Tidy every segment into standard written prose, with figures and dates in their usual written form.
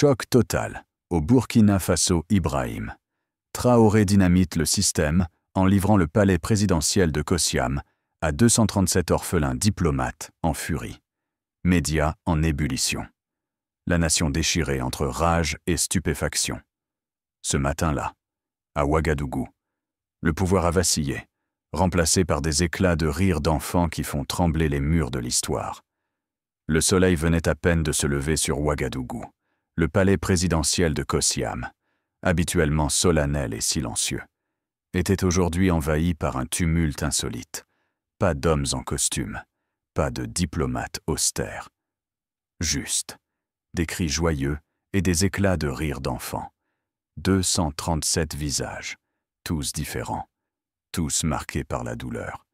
Choc total. Au Burkina Faso, Ibrahim Traoré dynamite le système en livrant le palais présidentiel de Kossiam à 237 orphelins diplomates en furie. Médias en ébullition. La nation déchirée entre rage et stupéfaction. Ce matin-là, à Ouagadougou, le pouvoir a vacillé, remplacé par des éclats de rire d'enfants qui font trembler les murs de l'histoire. Le soleil venait à peine de se lever sur Ouagadougou, le palais présidentiel de Kossiam, habituellement solennel et silencieux, était aujourd'hui envahi par un tumulte insolite. Pas d'hommes en costume, pas de diplomates austères. Juste des cris joyeux et des éclats de rire d'enfants. 237 visages, tous différents, tous marqués par la douleur,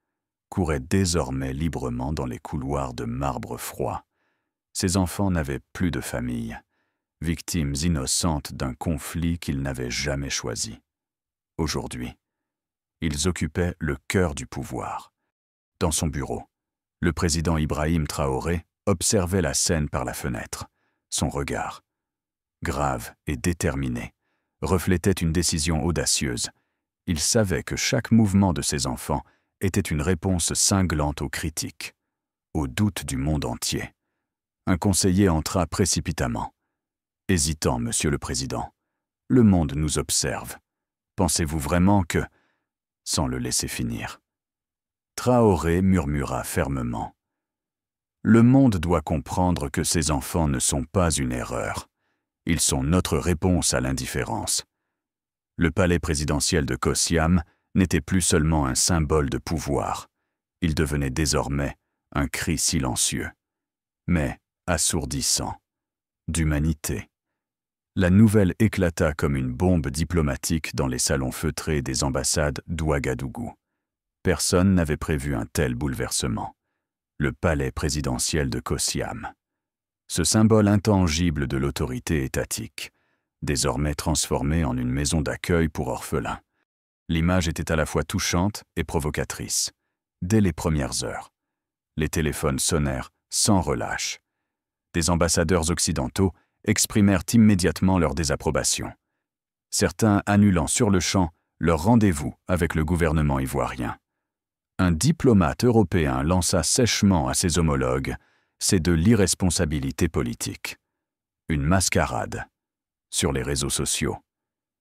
couraient désormais librement dans les couloirs de marbre froid. Ces enfants n'avaient plus de famille, victimes innocentes d'un conflit qu'ils n'avaient jamais choisi. Aujourd'hui, ils occupaient le cœur du pouvoir. Dans son bureau, le président Ibrahim Traoré observait la scène par la fenêtre. Son regard, grave et déterminé, reflétait une décision audacieuse. Il savait que chaque mouvement de ses enfants était une réponse cinglante aux critiques, aux doutes du monde entier. Un conseiller entra précipitamment. « Hésitant, Monsieur le Président, le monde nous observe. Pensez-vous vraiment que… » Sans le laisser finir. Traoré murmura fermement. Le monde doit comprendre que ces enfants ne sont pas une erreur. Ils sont notre réponse à l'indifférence. Le palais présidentiel de Kossiam n'était plus seulement un symbole de pouvoir. Il devenait désormais un cri silencieux, mais assourdissant, d'humanité. La nouvelle éclata comme une bombe diplomatique dans les salons feutrés des ambassades d'Ouagadougou. Personne n'avait prévu un tel bouleversement. Le palais présidentiel de Kossiam. Ce symbole intangible de l'autorité étatique, désormais transformé en une maison d'accueil pour orphelins. L'image était à la fois touchante et provocatrice. Dès les premières heures, les téléphones sonnèrent sans relâche. Des ambassadeurs occidentaux exprimèrent immédiatement leur désapprobation, certains annulant sur le champ leur rendez-vous avec le gouvernement ivoirien. Un diplomate européen lança sèchement à ses homologues « c'est de l'irresponsabilité politique ». Une mascarade. Sur les réseaux sociaux,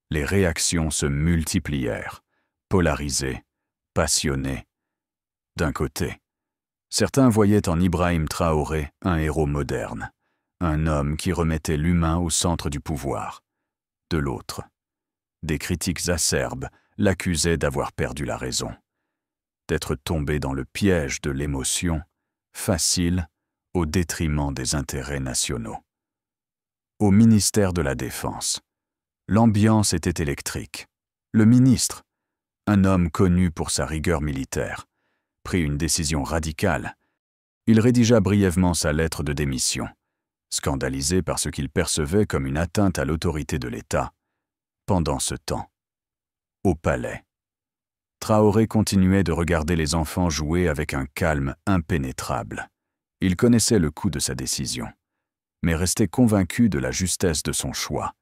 les réactions se multiplièrent, polarisées, passionnées. D'un côté, certains voyaient en Ibrahim Traoré un héros moderne, un homme qui remettait l'humain au centre du pouvoir. De l'autre, des critiques acerbes l'accusaient d'avoir perdu la raison, d'être tombé dans le piège de l'émotion, facile, au détriment des intérêts nationaux. Au ministère de la Défense, l'ambiance était électrique. Le ministre, un homme connu pour sa rigueur militaire, prit une décision radicale. Il rédigea brièvement sa lettre de démission, scandalisé par ce qu'il percevait comme une atteinte à l'autorité de l'État. Pendant ce temps, au palais, Traoré continuait de regarder les enfants jouer avec un calme impénétrable. Il connaissait le coût de sa décision, mais restait convaincu de la justesse de son choix.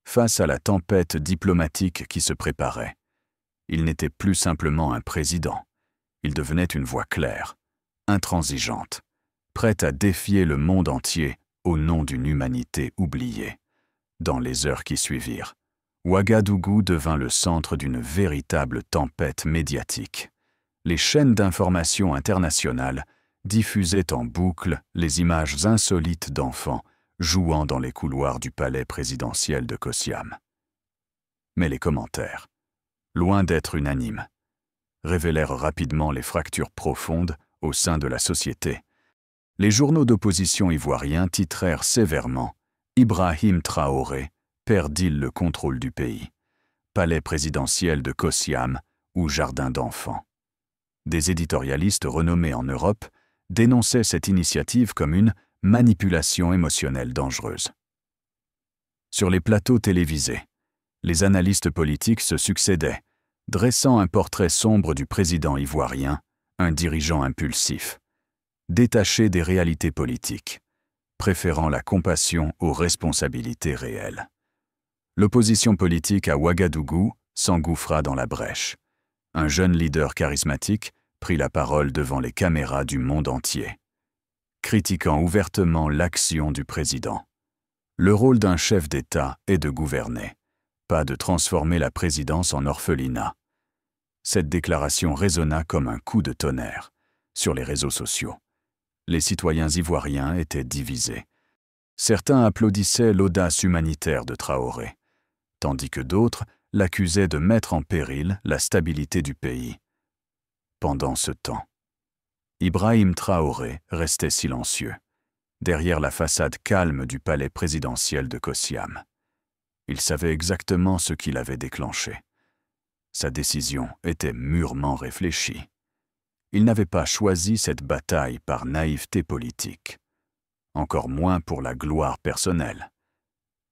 Face à la tempête diplomatique qui se préparait, il n'était plus simplement un président. Il devenait une voix claire, intransigeante, prête à défier le monde entier au nom d'une humanité oubliée. Dans les heures qui suivirent, Ouagadougou devint le centre d'une véritable tempête médiatique. Les chaînes d'information internationales diffusaient en boucle les images insolites d'enfants jouant dans les couloirs du palais présidentiel de Kossiam. Mais les commentaires, loin d'être unanimes, révélèrent rapidement les fractures profondes au sein de la société. Les journaux d'opposition ivoiriens titrèrent sévèrement « Ibrahim Traoré perd-il le contrôle du pays ? Palais présidentiel de Kossiam ou jardin d'enfants ?» Des éditorialistes renommés en Europe dénonçaient cette initiative comme une manipulation émotionnelle dangereuse. Sur les plateaux télévisés, les analystes politiques se succédaient, dressant un portrait sombre du président ivoirien, un dirigeant impulsif, détaché des réalités politiques, préférant la compassion aux responsabilités réelles. L'opposition politique à Ouagadougou s'engouffra dans la brèche. Un jeune leader charismatique prit la parole devant les caméras du monde entier, critiquant ouvertement l'action du président. Le rôle d'un chef d'État est de gouverner, pas de transformer la présidence en orphelinat. Cette déclaration résonna comme un coup de tonnerre sur les réseaux sociaux. Les citoyens ivoiriens étaient divisés. Certains applaudissaient l'audace humanitaire de Traoré, tandis que d'autres l'accusaient de mettre en péril la stabilité du pays. Pendant ce temps, Ibrahim Traoré restait silencieux, derrière la façade calme du palais présidentiel de Kosiam. Il savait exactement ce qui l'avait déclenché. Sa décision était mûrement réfléchie. Il n'avait pas choisi cette bataille par naïveté politique, encore moins pour la gloire personnelle.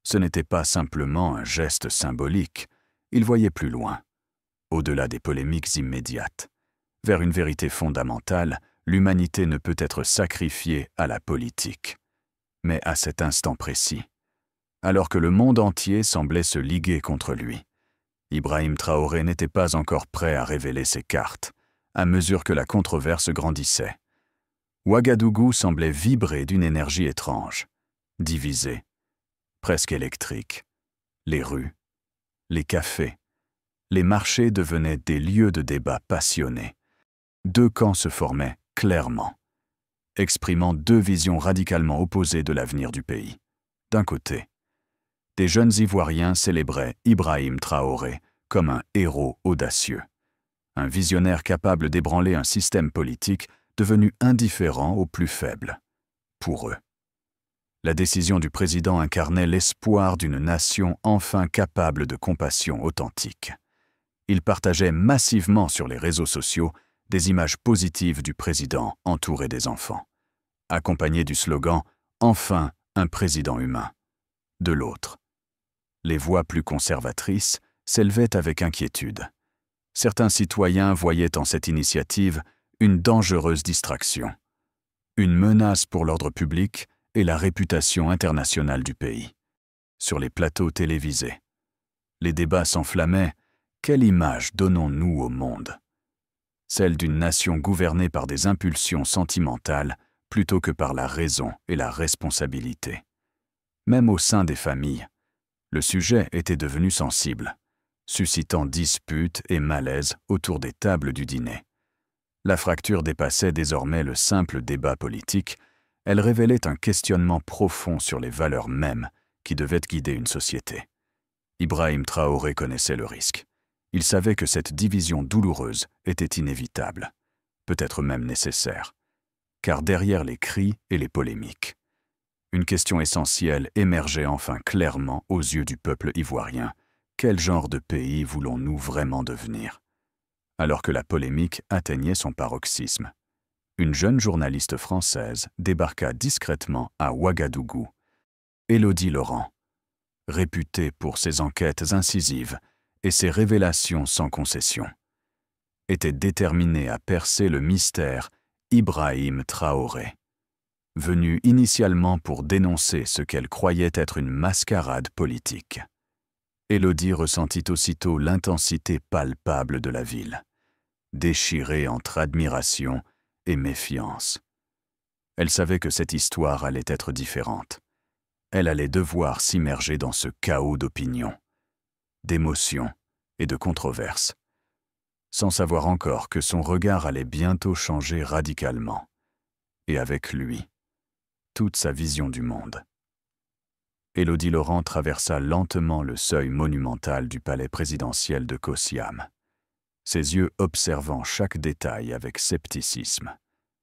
Ce n'était pas simplement un geste symbolique, il voyait plus loin, au-delà des polémiques immédiates. Vers une vérité fondamentale, l'humanité ne peut être sacrifiée à la politique. Mais à cet instant précis, alors que le monde entier semblait se liguer contre lui, Ibrahim Traoré n'était pas encore prêt à révéler ses cartes, à mesure que la controverse grandissait. Ouagadougou semblait vibrer d'une énergie étrange, divisée, presque électrique. Les rues, les cafés, les marchés devenaient des lieux de débat passionnés. Deux camps se formaient clairement, exprimant deux visions radicalement opposées de l'avenir du pays. D'un côté, des jeunes Ivoiriens célébraient Ibrahim Traoré comme un héros audacieux, un visionnaire capable d'ébranler un système politique devenu indifférent aux plus faibles. Pour eux, la décision du président incarnait l'espoir d'une nation enfin capable de compassion authentique. Ils partageaient massivement sur les réseaux sociaux des images positives du président entouré des enfants, accompagnées du slogan « Enfin un président humain ». De l'autre, les voix plus conservatrices s'élevaient avec inquiétude. Certains citoyens voyaient en cette initiative une dangereuse distraction, une menace pour l'ordre public et la réputation internationale du pays. Sur les plateaux télévisés, les débats s'enflammaient. Quelle image donnons-nous au monde? Celle d'une nation gouvernée par des impulsions sentimentales plutôt que par la raison et la responsabilité. Même au sein des familles, le sujet était devenu sensible, suscitant disputes et malaises autour des tables du dîner. La fracture dépassait désormais le simple débat politique, elle révélait un questionnement profond sur les valeurs mêmes qui devaient guider une société. Ibrahim Traoré connaissait le risque. Il savait que cette division douloureuse était inévitable, peut-être même nécessaire, car derrière les cris et les polémiques, une question essentielle émergeait enfin clairement aux yeux du peuple ivoirien. Quel genre de pays voulons-nous vraiment devenir? Alors que la polémique atteignait son paroxysme, une jeune journaliste française débarqua discrètement à Ouagadougou. Élodie Laurent, réputée pour ses enquêtes incisives et ses révélations sans concession, était déterminée à percer le mystère Ibrahim Traoré. Venue initialement pour dénoncer ce qu'elle croyait être une mascarade politique. Élodie ressentit aussitôt l'intensité palpable de la ville, déchirée entre admiration et méfiance. Elle savait que cette histoire allait être différente. Elle allait devoir s'immerger dans ce chaos d'opinions, d'émotions et de controverses, sans savoir encore que son regard allait bientôt changer radicalement, et avec lui, toute sa vision du monde. Élodie Laurent traversa lentement le seuil monumental du palais présidentiel de Kosiam, ses yeux observant chaque détail avec scepticisme.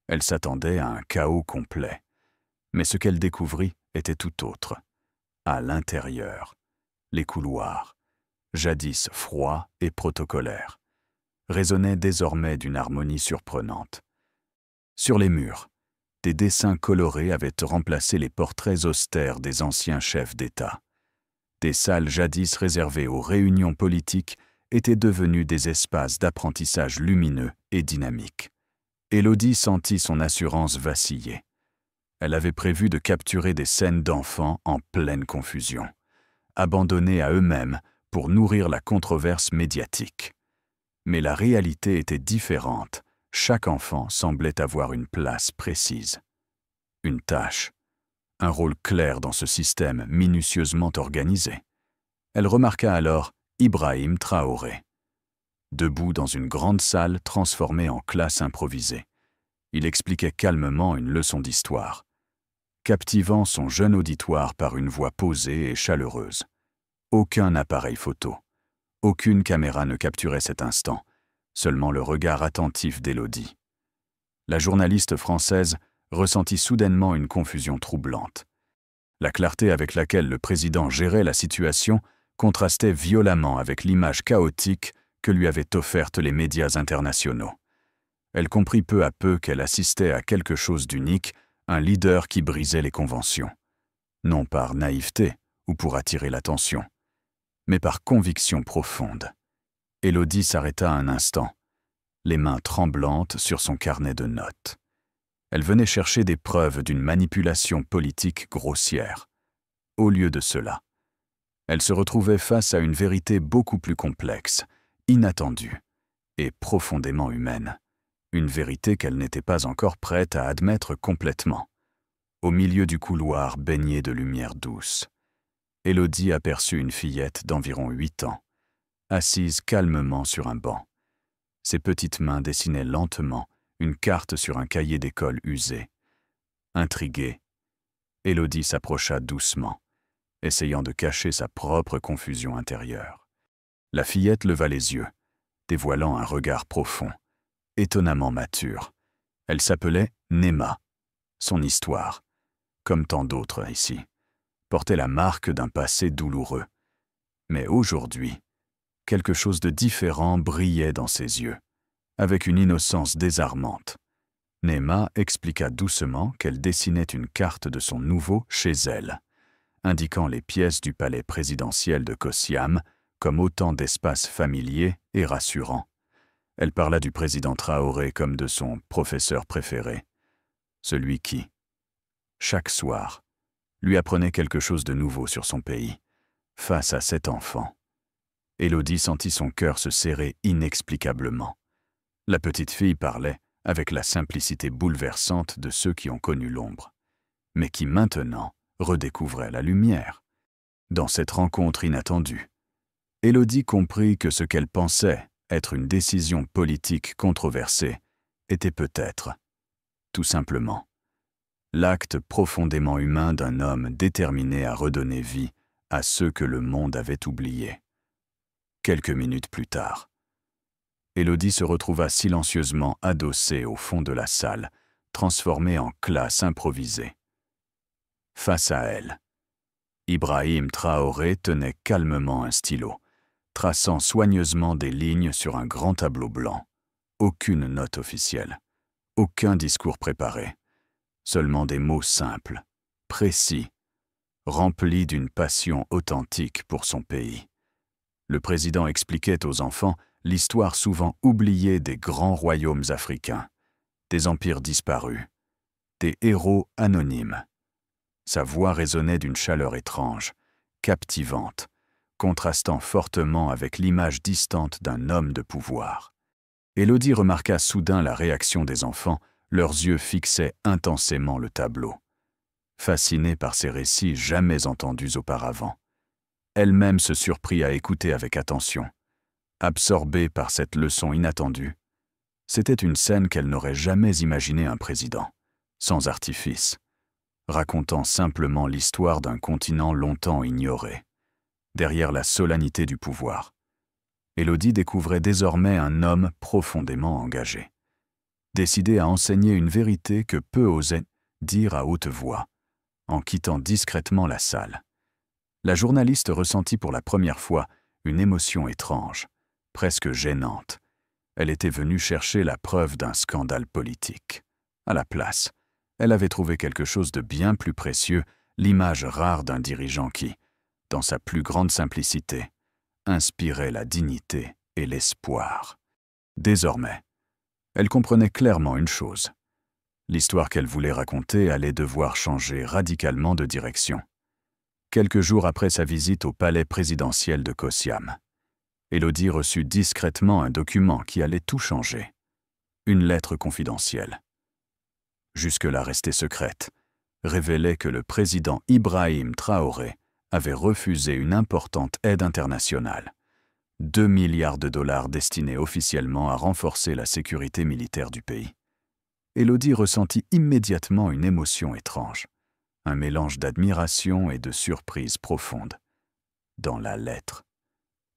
Elle s'attendait à un chaos complet, mais ce qu'elle découvrit était tout autre. À l'intérieur, les couloirs, jadis froids et protocolaires, résonnaient désormais d'une harmonie surprenante. Sur les murs, des dessins colorés avaient remplacé les portraits austères des anciens chefs d'État. Des salles jadis réservées aux réunions politiques étaient devenues des espaces d'apprentissage lumineux et dynamiques. Élodie sentit son assurance vaciller. Elle avait prévu de capturer des scènes d'enfants en pleine confusion, abandonnés à eux-mêmes pour nourrir la controverse médiatique. Mais la réalité était différente. Chaque enfant semblait avoir une place précise, une tâche, un rôle clair dans ce système minutieusement organisé. Elle remarqua alors Ibrahim Traoré, debout dans une grande salle transformée en classe improvisée. Il expliquait calmement une leçon d'histoire, captivant son jeune auditoire par une voix posée et chaleureuse. Aucun appareil photo, aucune caméra ne capturait cet instant, seulement le regard attentif d'Élodie. La journaliste française ressentit soudainement une confusion troublante. La clarté avec laquelle le président gérait la situation contrastait violemment avec l'image chaotique que lui avaient offerte les médias internationaux. Elle comprit peu à peu qu'elle assistait à quelque chose d'unique, un leader qui brisait les conventions. Non par naïveté ou pour attirer l'attention, mais par conviction profonde. Élodie s'arrêta un instant, les mains tremblantes sur son carnet de notes. Elle venait chercher des preuves d'une manipulation politique grossière. Au lieu de cela, elle se retrouvait face à une vérité beaucoup plus complexe, inattendue et profondément humaine. Une vérité qu'elle n'était pas encore prête à admettre complètement. Au milieu du couloir baigné de lumière douce, Élodie aperçut une fillette d'environ 8 ans, assise calmement sur un banc. Ses petites mains dessinaient lentement une carte sur un cahier d'école usé. Intriguée, Élodie s'approcha doucement, essayant de cacher sa propre confusion intérieure. La fillette leva les yeux, dévoilant un regard profond, étonnamment mature. Elle s'appelait Nema. Son histoire, comme tant d'autres ici, portait la marque d'un passé douloureux. Mais aujourd'hui, quelque chose de différent brillait dans ses yeux, avec une innocence désarmante. Nema expliqua doucement qu'elle dessinait une carte de son nouveau chez elle, indiquant les pièces du palais présidentiel de Kosiam comme autant d'espaces familiers et rassurants. Elle parla du président Traoré comme de son professeur préféré, celui qui, chaque soir, lui apprenait quelque chose de nouveau sur son pays, face à cet enfant. Élodie sentit son cœur se serrer inexplicablement. La petite fille parlait avec la simplicité bouleversante de ceux qui ont connu l'ombre, mais qui maintenant redécouvraient la lumière. Dans cette rencontre inattendue, Élodie comprit que ce qu'elle pensait être une décision politique controversée était peut-être, tout simplement, l'acte profondément humain d'un homme déterminé à redonner vie à ceux que le monde avait oubliés. Quelques minutes plus tard, Élodie se retrouva silencieusement adossée au fond de la salle, transformée en classe improvisée. Face à elle, Ibrahim Traoré tenait calmement un stylo, traçant soigneusement des lignes sur un grand tableau blanc. Aucune note officielle, aucun discours préparé, seulement des mots simples, précis, remplis d'une passion authentique pour son pays. Le président expliquait aux enfants l'histoire souvent oubliée des grands royaumes africains, des empires disparus, des héros anonymes. Sa voix résonnait d'une chaleur étrange, captivante, contrastant fortement avec l'image distante d'un homme de pouvoir. Élodie remarqua soudain la réaction des enfants, leurs yeux fixaient intensément le tableau. Fascinée par ces récits jamais entendus auparavant, elle-même se surprit à écouter avec attention. Absorbée par cette leçon inattendue, c'était une scène qu'elle n'aurait jamais imaginé un président, sans artifice, racontant simplement l'histoire d'un continent longtemps ignoré. Derrière la solennité du pouvoir, Élodie découvrait désormais un homme profondément engagé, décidé à enseigner une vérité que peu osaient dire à haute voix, en quittant discrètement la salle. La journaliste ressentit pour la première fois une émotion étrange, presque gênante. Elle était venue chercher la preuve d'un scandale politique. À la place, elle avait trouvé quelque chose de bien plus précieux, l'image rare d'un dirigeant qui, dans sa plus grande simplicité, inspirait la dignité et l'espoir. Désormais, elle comprenait clairement une chose. L'histoire qu'elle voulait raconter allait devoir changer radicalement de direction. Quelques jours après sa visite au palais présidentiel de Kosiam, Élodie reçut discrètement un document qui allait tout changer. Une lettre confidentielle. Jusque-là restée secrète, révélait que le président Ibrahim Traoré avait refusé une importante aide internationale. 2 milliards de dollars destinés officiellement à renforcer la sécurité militaire du pays. Élodie ressentit immédiatement une émotion étrange, un mélange d'admiration et de surprise profonde. Dans la lettre,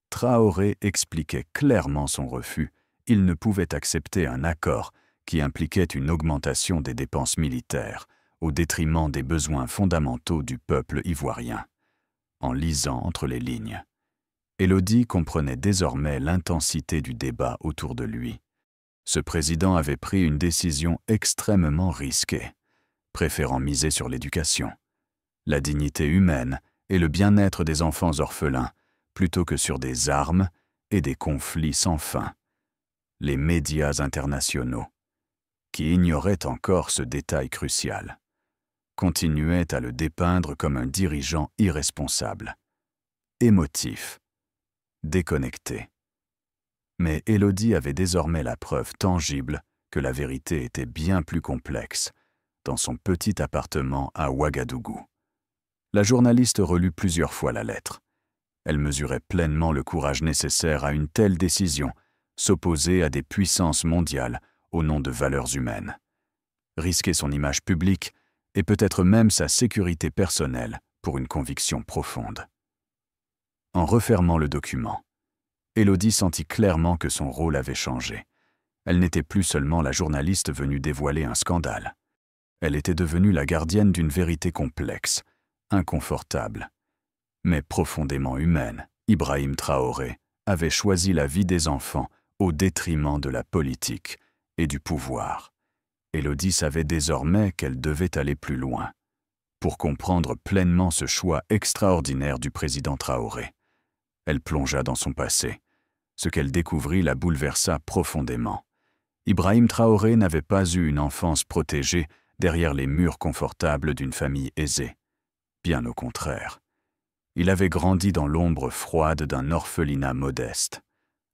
Traoré expliquait clairement son refus. Il ne pouvait accepter un accord qui impliquait une augmentation des dépenses militaires au détriment des besoins fondamentaux du peuple ivoirien. En lisant entre les lignes, Élodie comprenait désormais l'intensité du débat autour de lui. Ce président avait pris une décision extrêmement risquée, préférant miser sur l'éducation, la dignité humaine et le bien-être des enfants orphelins, plutôt que sur des armes et des conflits sans fin. Les médias internationaux, qui ignoraient encore ce détail crucial, continuaient à le dépeindre comme un dirigeant irresponsable, émotif, déconnecté. Mais Élodie avait désormais la preuve tangible que la vérité était bien plus complexe dans son petit appartement à Ouagadougou. La journaliste relut plusieurs fois la lettre. Elle mesurait pleinement le courage nécessaire à une telle décision, s'opposer à des puissances mondiales au nom de valeurs humaines. Risquer son image publique et peut-être même sa sécurité personnelle pour une conviction profonde. En refermant le document, Élodie sentit clairement que son rôle avait changé. Elle n'était plus seulement la journaliste venue dévoiler un scandale. Elle était devenue la gardienne d'une vérité complexe, inconfortable, mais profondément humaine. Ibrahim Traoré avait choisi la vie des enfants au détriment de la politique et du pouvoir. Élodie savait désormais qu'elle devait aller plus loin pour comprendre pleinement ce choix extraordinaire du président Traoré. Elle plongea dans son passé. Ce qu'elle découvrit la bouleversa profondément. Ibrahim Traoré n'avait pas eu une enfance protégée derrière les murs confortables d'une famille aisée. Bien au contraire. Il avait grandi dans l'ombre froide d'un orphelinat modeste,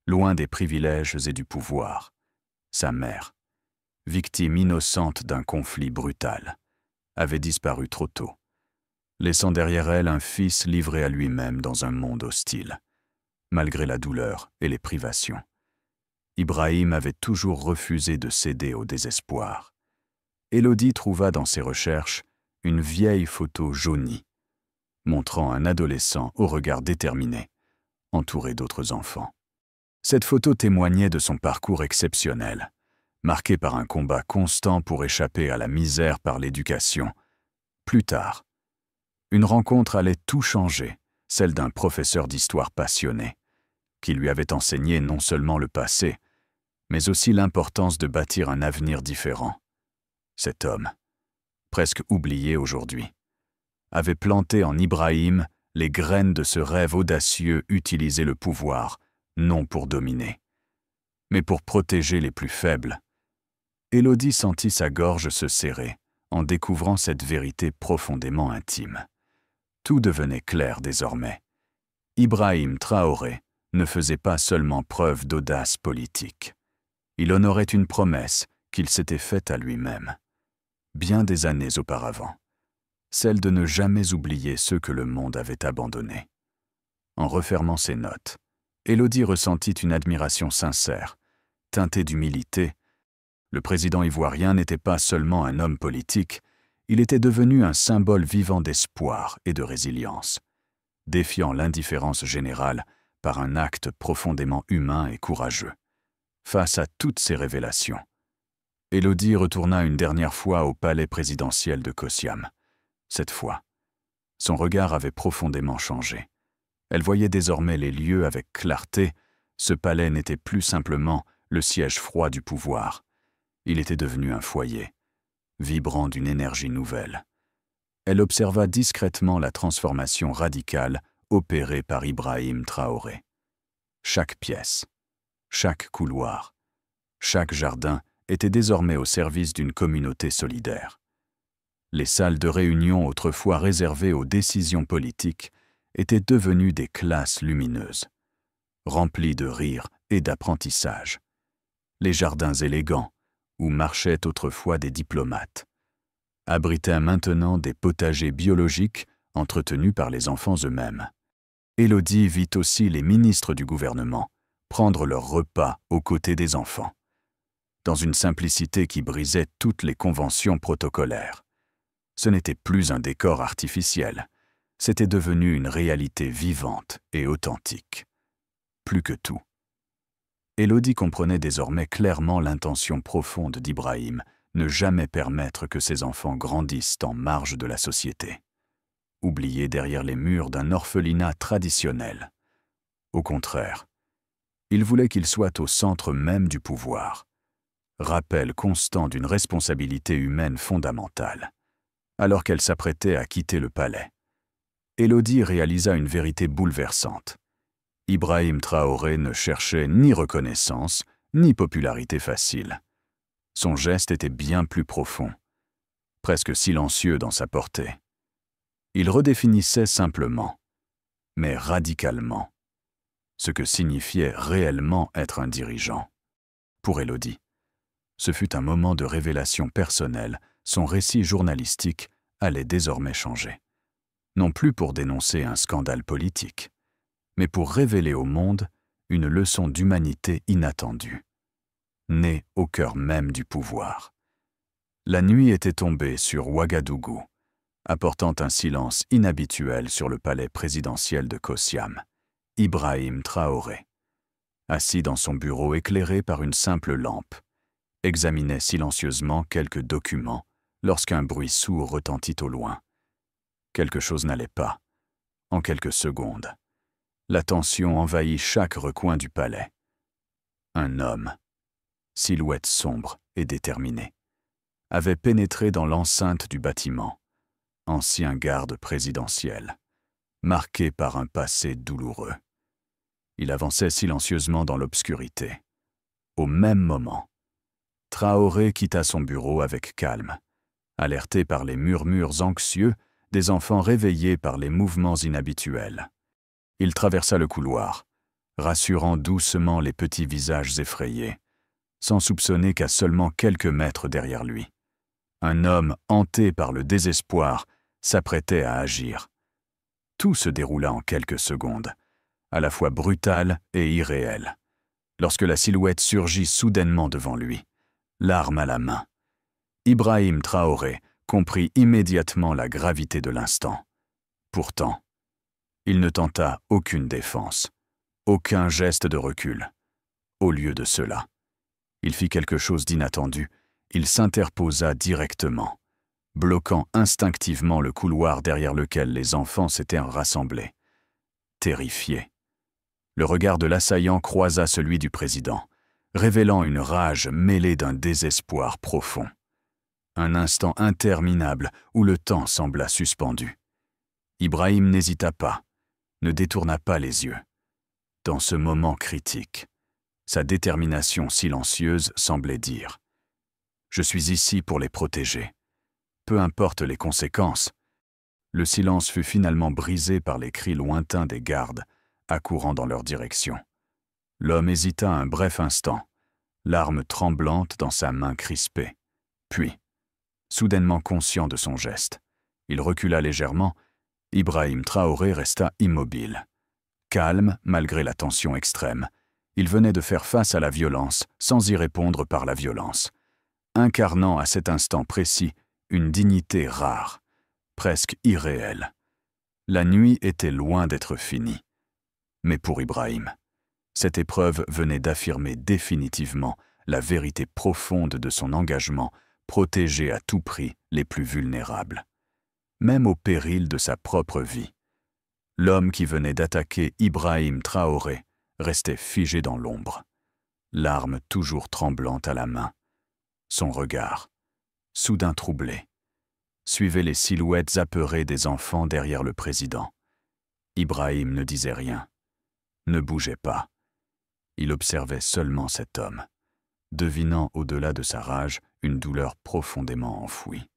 loin des privilèges et du pouvoir. Sa mère, victime innocente d'un conflit brutal, avait disparu trop tôt, laissant derrière elle un fils livré à lui-même dans un monde hostile. Malgré la douleur et les privations, Ibrahim avait toujours refusé de céder au désespoir. Élodie trouva dans ses recherches une vieille photo jaunie, montrant un adolescent au regard déterminé, entouré d'autres enfants. Cette photo témoignait de son parcours exceptionnel, marqué par un combat constant pour échapper à la misère par l'éducation. Plus tard, une rencontre allait tout changer, celle d'un professeur d'histoire passionné, qui lui avait enseigné non seulement le passé, mais aussi l'importance de bâtir un avenir différent. Cet homme, presque oublié aujourd'hui, avait planté en Ibrahim les graines de ce rêve audacieux: utiliser le pouvoir, non pour dominer, mais pour protéger les plus faibles. Élodie sentit sa gorge se serrer en découvrant cette vérité profondément intime. Tout devenait clair désormais. Ibrahim Traoré ne faisait pas seulement preuve d'audace politique. Il honorait une promesse qu'il s'était faite à lui-même, bien des années auparavant, celle de ne jamais oublier ceux que le monde avait abandonnés. En refermant ses notes, Élodie ressentit une admiration sincère, teintée d'humilité. Le président ivoirien n'était pas seulement un homme politique, il était devenu un symbole vivant d'espoir et de résilience, défiant l'indifférence générale par un acte profondément humain et courageux. Face à toutes ces révélations, Élodie retourna une dernière fois au palais présidentiel de Kosiam. Cette fois, son regard avait profondément changé. Elle voyait désormais les lieux avec clarté. Ce palais n'était plus simplement le siège froid du pouvoir. Il était devenu un foyer, vibrant d'une énergie nouvelle. Elle observa discrètement la transformation radicale opérée par Ibrahim Traoré. Chaque pièce, chaque couloir, chaque jardin était désormais au service d'une communauté solidaire. Les salles de réunion autrefois réservées aux décisions politiques étaient devenues des classes lumineuses, remplies de rires et d'apprentissage. Les jardins élégants, où marchaient autrefois des diplomates, abritaient maintenant des potagers biologiques entretenus par les enfants eux-mêmes. Élodie vit aussi les ministres du gouvernement prendre leur repas aux côtés des enfants, dans une simplicité qui brisait toutes les conventions protocolaires. Ce n'était plus un décor artificiel, c'était devenu une réalité vivante et authentique. Plus que tout. Élodie comprenait désormais clairement l'intention profonde d'Ibrahim, ne jamais permettre que ses enfants grandissent en marge de la société, oubliés derrière les murs d'un orphelinat traditionnel. Au contraire, il voulait qu'ils soient au centre même du pouvoir, rappel constant d'une responsabilité humaine fondamentale. Alors qu'elle s'apprêtait à quitter le palais, Élodie réalisa une vérité bouleversante. Ibrahim Traoré ne cherchait ni reconnaissance, ni popularité facile. Son geste était bien plus profond, presque silencieux dans sa portée. Il redéfinissait simplement, mais radicalement, ce que signifiait réellement être un dirigeant. Pour Élodie, ce fut un moment de révélation personnelle, son récit journalistique allait désormais changer. Non plus pour dénoncer un scandale politique, mais pour révéler au monde une leçon d'humanité inattendue, née au cœur même du pouvoir. La nuit était tombée sur Ouagadougou, apportant un silence inhabituel sur le palais présidentiel de Kossiam. Ibrahim Traoré, assis dans son bureau éclairé par une simple lampe, examinait silencieusement quelques documents lorsqu'un bruit sourd retentit au loin. Quelque chose n'allait pas. En quelques secondes, la tension envahit chaque recoin du palais. Un homme, silhouette sombre et déterminée, avait pénétré dans l'enceinte du bâtiment, ancien garde présidentiel, marqué par un passé douloureux. Il avançait silencieusement dans l'obscurité. Au même moment, Traoré quitta son bureau avec calme, alerté par les murmures anxieux des enfants réveillés par les mouvements inhabituels. Il traversa le couloir, rassurant doucement les petits visages effrayés, sans soupçonner qu'à seulement quelques mètres derrière lui, un homme hanté par le désespoir s'apprêtait à agir. Tout se déroula en quelques secondes, à la fois brutal et irréel, lorsque la silhouette surgit soudainement devant lui, l'arme à la main. Ibrahim Traoré comprit immédiatement la gravité de l'instant. Pourtant, il ne tenta aucune défense, aucun geste de recul. Au lieu de cela, il fit quelque chose d'inattendu. Il s'interposa directement, bloquant instinctivement le couloir derrière lequel les enfants s'étaient rassemblés. Terrifié, le regard de l'assaillant croisa celui du président, révélant une rage mêlée d'un désespoir profond. Un instant interminable où le temps sembla suspendu. Ibrahim n'hésita pas, ne détourna pas les yeux. Dans ce moment critique, sa détermination silencieuse semblait dire « Je suis ici pour les protéger. Peu importe les conséquences. » Le silence fut finalement brisé par les cris lointains des gardes, accourant dans leur direction. L'homme hésita un bref instant, l'arme tremblante dans sa main crispée. Puis, soudainement conscient de son geste, il recula légèrement. Ibrahim Traoré resta immobile. Calme malgré la tension extrême, il venait de faire face à la violence sans y répondre par la violence, incarnant à cet instant précis une dignité rare, presque irréelle. La nuit était loin d'être finie. Mais pour Ibrahim, cette épreuve venait d'affirmer définitivement la vérité profonde de son engagement, protéger à tout prix les plus vulnérables, même au péril de sa propre vie. L'homme qui venait d'attaquer Ibrahim Traoré restait figé dans l'ombre, l'arme toujours tremblante à la main. Son regard, soudain troublé, suivait les silhouettes apeurées des enfants derrière le président. Ibrahim ne disait rien, ne bougeait pas. Il observait seulement cet homme, devinant au-delà de sa rage une douleur profondément enfouie.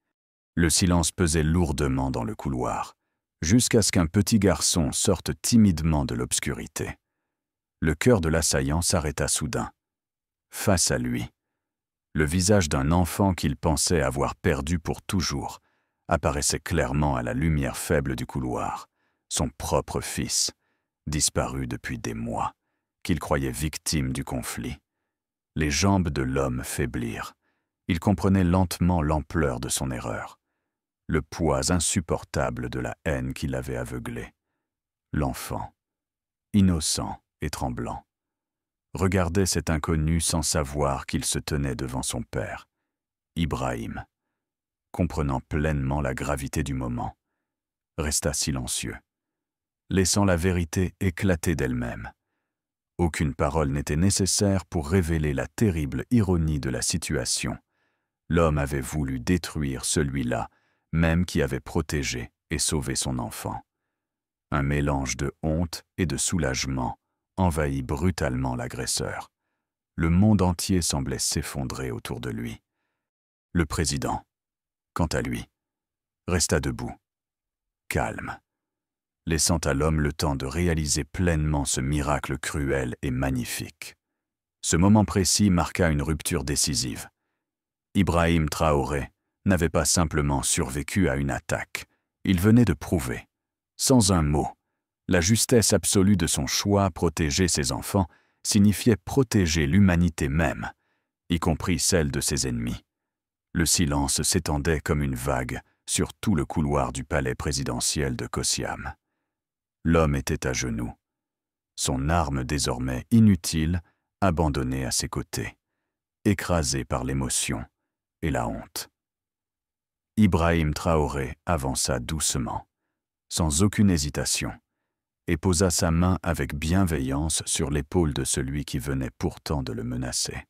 Le silence pesait lourdement dans le couloir, jusqu'à ce qu'un petit garçon sorte timidement de l'obscurité. Le cœur de l'assaillant s'arrêta soudain. Face à lui, le visage d'un enfant qu'il pensait avoir perdu pour toujours apparaissait clairement à la lumière faible du couloir, son propre fils, disparu depuis des mois, qu'il croyait victime du conflit. Les jambes de l'homme faiblirent. Il comprenait lentement l'ampleur de son erreur, le poids insupportable de la haine qui l'avait aveuglé. L'enfant, innocent et tremblant, regardait cet inconnu sans savoir qu'il se tenait devant son père, Ibrahim. Comprenant pleinement la gravité du moment, resta silencieux, laissant la vérité éclater d'elle-même. Aucune parole n'était nécessaire pour révéler la terrible ironie de la situation. L'homme avait voulu détruire celui-là, même qui avait protégé et sauvé son enfant. Un mélange de honte et de soulagement envahit brutalement l'agresseur. Le monde entier semblait s'effondrer autour de lui. Le président, quant à lui, resta debout, calme, laissant à l'homme le temps de réaliser pleinement ce miracle cruel et magnifique. Ce moment précis marqua une rupture décisive. Ibrahim Traoré n'avait pas simplement survécu à une attaque, il venait de prouver, sans un mot, la justesse absolue de son choix. Protéger ses enfants signifiait protéger l'humanité même, y compris celle de ses ennemis. Le silence s'étendait comme une vague sur tout le couloir du palais présidentiel de Kosiam. L'homme était à genoux, son arme désormais inutile, abandonnée à ses côtés, écrasé par l'émotion et la honte. Ibrahim Traoré avança doucement, sans aucune hésitation, et posa sa main avec bienveillance sur l'épaule de celui qui venait pourtant de le menacer.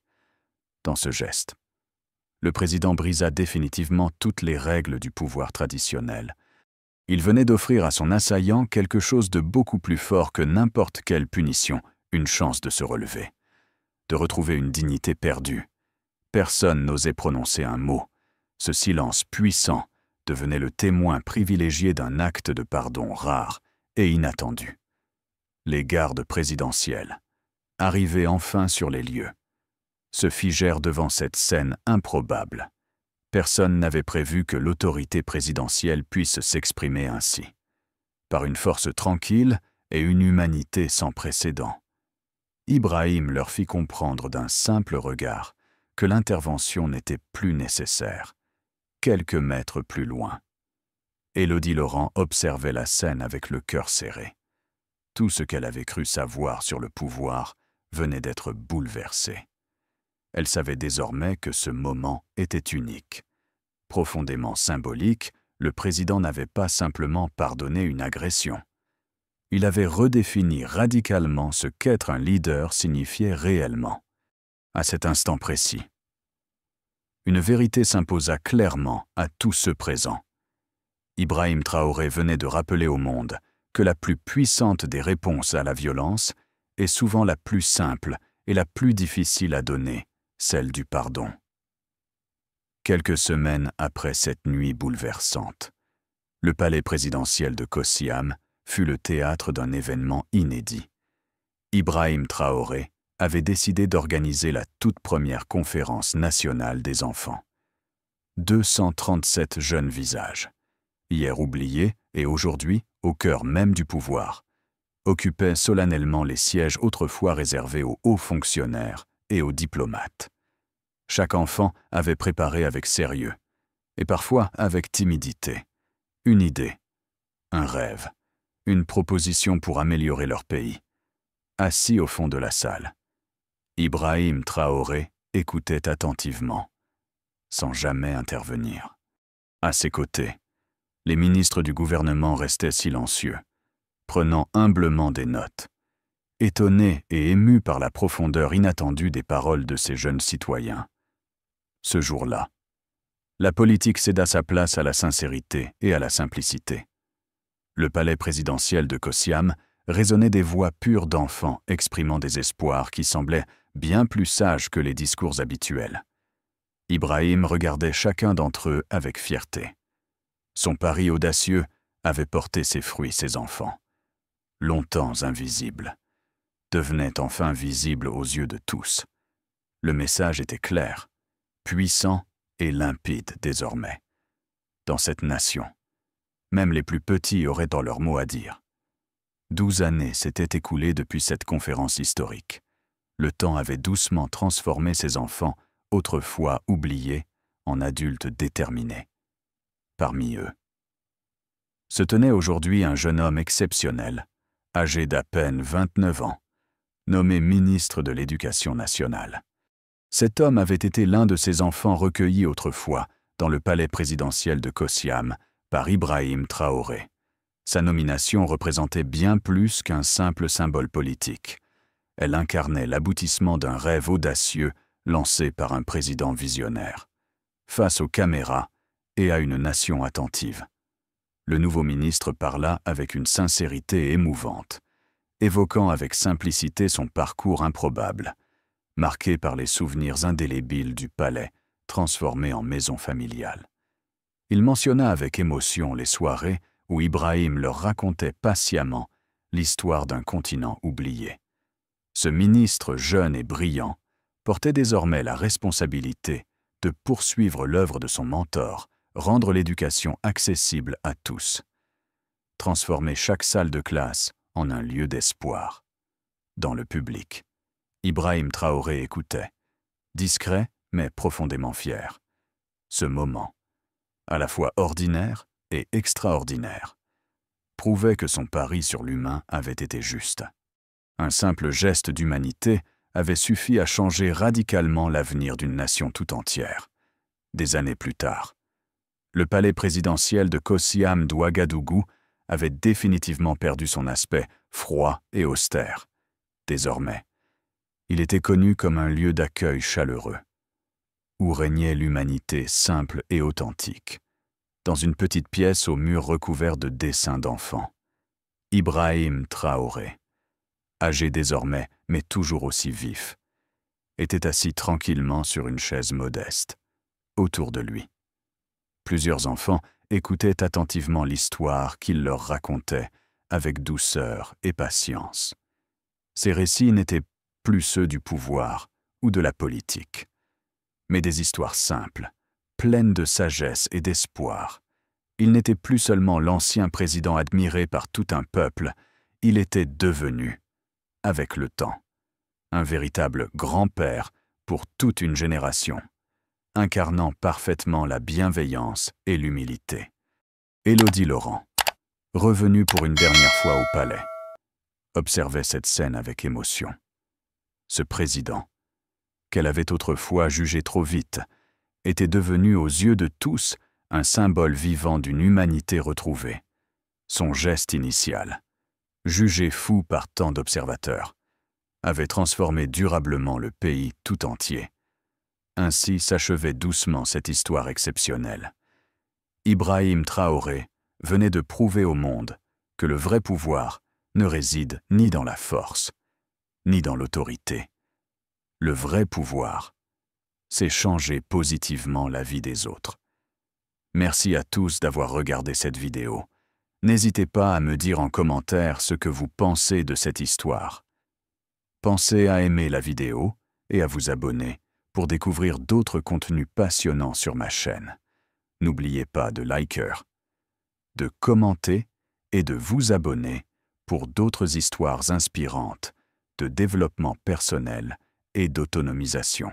Dans ce geste, le président brisa définitivement toutes les règles du pouvoir traditionnel. Il venait d'offrir à son assaillant quelque chose de beaucoup plus fort que n'importe quelle punition, une chance de se relever, de retrouver une dignité perdue. Personne n'osait prononcer un mot. Ce silence puissant devenait le témoin privilégié d'un acte de pardon rare et inattendu. Les gardes présidentiels, arrivés enfin sur les lieux, se figèrent devant cette scène improbable. Personne n'avait prévu que l'autorité présidentielle puisse s'exprimer ainsi, par une force tranquille et une humanité sans précédent. Ibrahim leur fit comprendre d'un simple regard que l'intervention n'était plus nécessaire, quelques mètres plus loin. Élodie Laurent observait la scène avec le cœur serré. Tout ce qu'elle avait cru savoir sur le pouvoir venait d'être bouleversé. Elle savait désormais que ce moment était unique. Profondément symbolique, le président n'avait pas simplement pardonné une agression. Il avait redéfini radicalement ce qu'être un leader signifiait réellement. À cet instant précis, une vérité s'imposa clairement à tous ceux présents. Ibrahim Traoré venait de rappeler au monde que la plus puissante des réponses à la violence est souvent la plus simple et la plus difficile à donner, celle du pardon. Quelques semaines après cette nuit bouleversante, le palais présidentiel de Kosiam fut le théâtre d'un événement inédit. Ibrahim Traoré avait décidé d'organiser la toute première conférence nationale des enfants. 237 jeunes visages, hier oubliés et aujourd'hui au cœur même du pouvoir, occupaient solennellement les sièges autrefois réservés aux hauts fonctionnaires et aux diplomates. Chaque enfant avait préparé avec sérieux, et parfois avec timidité, une idée, un rêve, une proposition pour améliorer leur pays. Assis au fond de la salle, Ibrahim Traoré écoutait attentivement, sans jamais intervenir. À ses côtés, les ministres du gouvernement restaient silencieux, prenant humblement des notes, étonnés et émus par la profondeur inattendue des paroles de ces jeunes citoyens. Ce jour-là, la politique céda sa place à la sincérité et à la simplicité. Le palais présidentiel de Kosiam résonnait des voix pures d'enfants exprimant des espoirs qui semblaient bien plus sages que les discours habituels. Ibrahim regardait chacun d'entre eux avec fierté. Son pari audacieux avait porté ses fruits, ses enfants. Longtemps invisibles, devenaient enfin visibles aux yeux de tous. Le message était clair, puissant et limpide désormais. Dans cette nation, même les plus petits auraient dans leur mot à dire. 12 années s'étaient écoulées depuis cette conférence historique. Le temps avait doucement transformé ces enfants, autrefois oubliés, en adultes déterminés. Parmi eux se tenait aujourd'hui un jeune homme exceptionnel, âgé d'à peine 29 ans, nommé ministre de l'Éducation nationale. Cet homme avait été l'un de ces enfants recueillis autrefois dans le palais présidentiel de Kossiam par Ibrahim Traoré. Sa nomination représentait bien plus qu'un simple symbole politique. Elle incarnait l'aboutissement d'un rêve audacieux lancé par un président visionnaire, face aux caméras et à une nation attentive. Le nouveau ministre parla avec une sincérité émouvante, évoquant avec simplicité son parcours improbable, marqué par les souvenirs indélébiles du palais, transformé en maison familiale. Il mentionna avec émotion les soirées où Ibrahim leur racontait patiemment l'histoire d'un continent oublié. Ce ministre jeune et brillant portait désormais la responsabilité de poursuivre l'œuvre de son mentor, rendre l'éducation accessible à tous, transformer chaque salle de classe en un lieu d'espoir. Dans le public, Ibrahim Traoré écoutait, discret mais profondément fier. Ce moment, à la fois ordinaire et extraordinaire, prouvait que son pari sur l'humain avait été juste. Un simple geste d'humanité avait suffi à changer radicalement l'avenir d'une nation tout entière. Des années plus tard, le palais présidentiel de Kossiam d'Ouagadougou avait définitivement perdu son aspect froid et austère. Désormais, il était connu comme un lieu d'accueil chaleureux, où régnait l'humanité simple et authentique. Dans une petite pièce aux murs recouverts de dessins d'enfants, Ibrahim Traoré, âgé désormais mais toujours aussi vif, était assis tranquillement sur une chaise modeste. Autour de lui, plusieurs enfants écoutaient attentivement l'histoire qu'il leur racontait avec douceur et patience. Ces récits n'étaient plus ceux du pouvoir ou de la politique, mais des histoires simples, pleines de sagesse et d'espoir. Il n'était plus seulement l'ancien président admiré par tout un peuple, il était devenu, avec le temps, un véritable grand-père pour toute une génération, incarnant parfaitement la bienveillance et l'humilité. Élodie Laurent, revenue pour une dernière fois au palais, observait cette scène avec émotion. Ce président, qu'elle avait autrefois jugé trop vite, était devenu aux yeux de tous un symbole vivant d'une humanité retrouvée. Son geste initial, jugé fou par tant d'observateurs, avait transformé durablement le pays tout entier. Ainsi s'achevait doucement cette histoire exceptionnelle. Ibrahim Traoré venait de prouver au monde que le vrai pouvoir ne réside ni dans la force, ni dans l'autorité. Le vrai pouvoir, c'est changer positivement la vie des autres. Merci à tous d'avoir regardé cette vidéo. N'hésitez pas à me dire en commentaire ce que vous pensez de cette histoire. Pensez à aimer la vidéo et à vous abonner pour découvrir d'autres contenus passionnants sur ma chaîne. N'oubliez pas de liker, de commenter et de vous abonner pour d'autres histoires inspirantes de développement personnel et d'autonomisation.